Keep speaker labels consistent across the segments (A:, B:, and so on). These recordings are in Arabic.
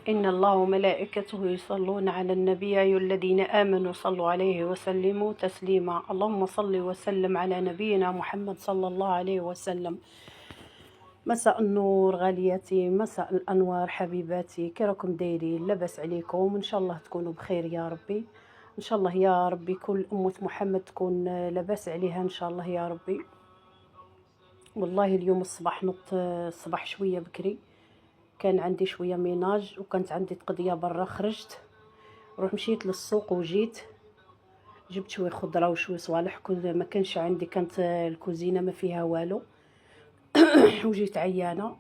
A: إن الله وملائكته يصلون على النبي يا أيها الذين آمنوا صلوا عليه وسلموا تسليما. اللهم صل وسلم على نبينا محمد صلى الله عليه وسلم. مساء النور غالياتي، مساء الأنوار حبيباتي، كي راكم دايرين؟ لاباس عليكم؟ إن شاء الله تكونوا بخير يا ربي. إن شاء الله يا ربي كل أمة محمد تكون لاباس عليها إن شاء الله يا ربي. والله اليوم الصباح نط الصباح شوية بكري، كان عندي شويه ميناج وكانت عندي تقضيه برا. خرجت مشيت للسوق وجيت جبت شويه خضره وشويه صوالح، كل ما كانش عندي، كانت الكوزينه ما فيها والو. وجيت عيانه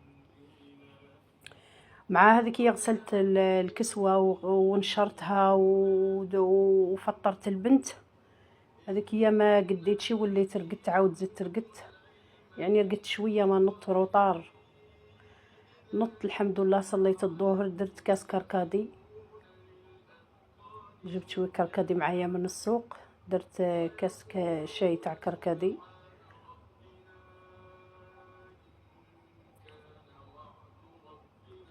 A: مع هذيك، هي غسلت الكسوه ونشرتها وفطرت البنت. هذيك هي ما قديتش، وليت رقدت، عاود زدت رقدت، يعني رقدت شويه ما نط روطار. نط الحمد لله، صليت الظهر، درت كاس كركادي، جبت شويه كركدي معايا من السوق، درت كاس شاي تاع كركدي.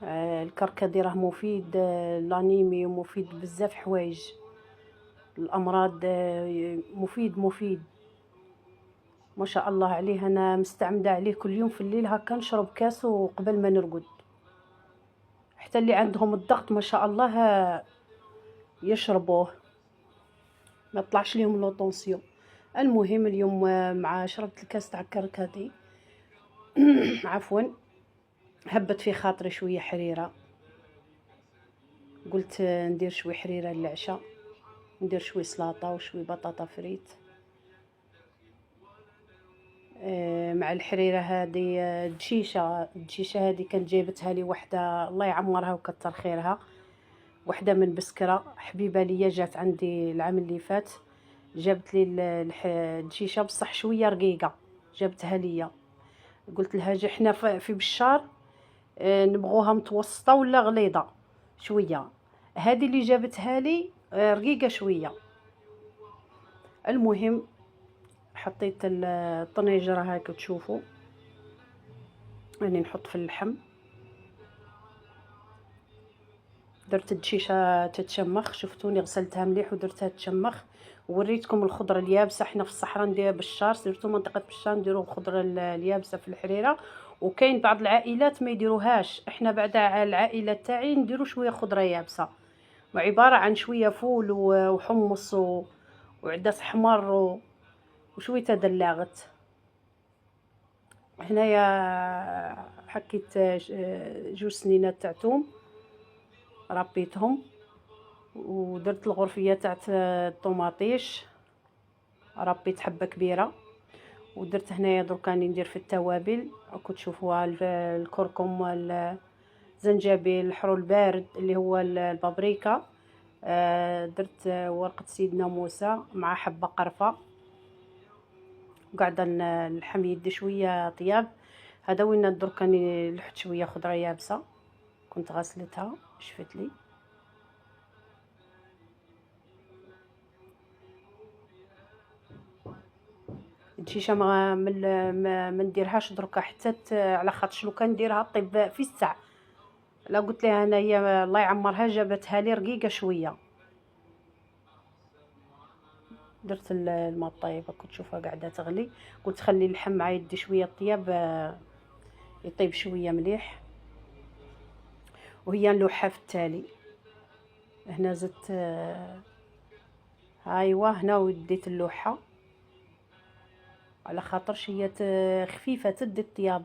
A: الكركدي راه مفيد، لانيمي، ومفيد بزاف حوايج، الامراض، مفيد ما شاء الله عليه. انا مستعمده عليه كل يوم في الليل هكا، نشرب كاس وقبل ما نرقد. حتى اللي عندهم الضغط ما شاء الله يشربوه، ما طلعش لهم لو طونسيون. المهم اليوم مع شربت الكاس تاع كركدي عفوا، هبت في خاطري شويه حريره، قلت ندير شويه حريره للعشاء، ندير شويه سلطه وشويه بطاطا فريت. مع الحريره هذه الدشيشه هذه كانت جايبتها لي وحده الله يعمرها وكتر خيرها، وحده من بسكره حبيبه ليا، جات عندي العام اللي فات، جابت لي الدشيشه بصح شويه رقيقه، جابتها ليا. قلت لها جي حنا في بشار نبغوها متوسطه ولا غليظه شويه، هذه اللي جابتها لي رقيقه شويه. المهم حطيت الطنيجره هاك تشوفوا، راني نحط في اللحم، درت الدشيشه تتشمخ، شفتوني غسلتها مليح ودرتها تشمخ. وريتكم الخضره اليابسه، حنا في الصحراء نديرها بالشار، سيرتو منطقه بالشار نديروا الخضره اليابسه في الحريره. وكاين بعض العائلات ما يديروهاش، احنا بعدا العائله تاعي نديروا شويه خضره يابسه، وعباره عن شويه فول وحمص وعدس حمر وشويه دلاغت. هنايا حكيت جوج سنينات تاع توم ربيتهم، ودرت الغرفيه تاع الطوماطيش، ربيت حبه كبيره. ودرت هنايا درك راني ندير في التوابل، راكم تشوفوها، الكركم والزنجبيل، الحرو البارد اللي هو البابريكا، درت ورقه سيدنا موسى مع حبه قرفه، وقاعده نلحم يدي شويه طياب. هذا وين درك راني لحت شويه خضره يابسه كنت غسلتها شفت لي. الدشيشه ما نديرهاش دركا حتى على خاطرش لو كان نديرها طيب في الساعه. لا قلت لها انايا الله يعمرها جابتها لي رقيقه شويه. درت الماء الطيب كنت تشوفها قاعده تغلي، قلت خلي اللحم مع يدي شويه طياب يطيب شويه مليح. وهي نلوحها في التالي، هنا زدت ايوا هنا وديت اللوحه على خاطرش هي خفيفه تدي الطياب،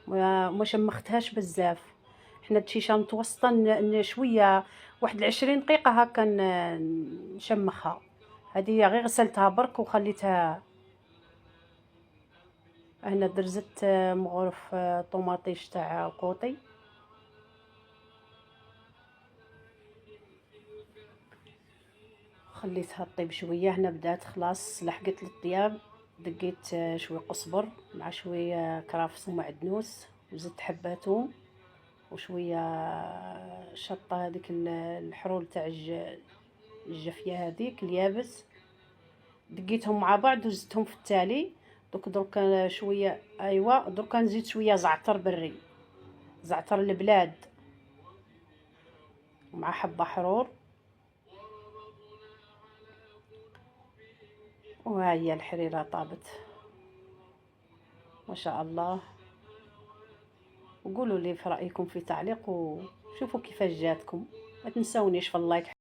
A: ما شمختهاش بزاف. حنا الدشيشه متوسطه شويه، واحد 20 دقيقه هكا نشمخها. هذه غير غسلتها برك وخليتها. هنا درزت مغرف طوماطيش تاع قوطي، خليتها طيب شويه. هنا بدات خلاص لحقت للطياب، دقيت شويه قزبر مع شويه كرافس ومعدنوس، وزدت حبه ثوم وشويه شطه، هذيك الحرول تاع الجافيه هذيك اليابس، دقيتهم مع بعض وزدتهم في التالي. درك شويه ايوا، درك نزيد شويه زعتر بري، زعتر البلاد، مع حبة حرور. وها هي الحريرة طابت ما شاء الله. وقولوا لي في رأيكم في تعليق، وشوفوا كيفاش جاتكم. ما تنسونيش في اللايك.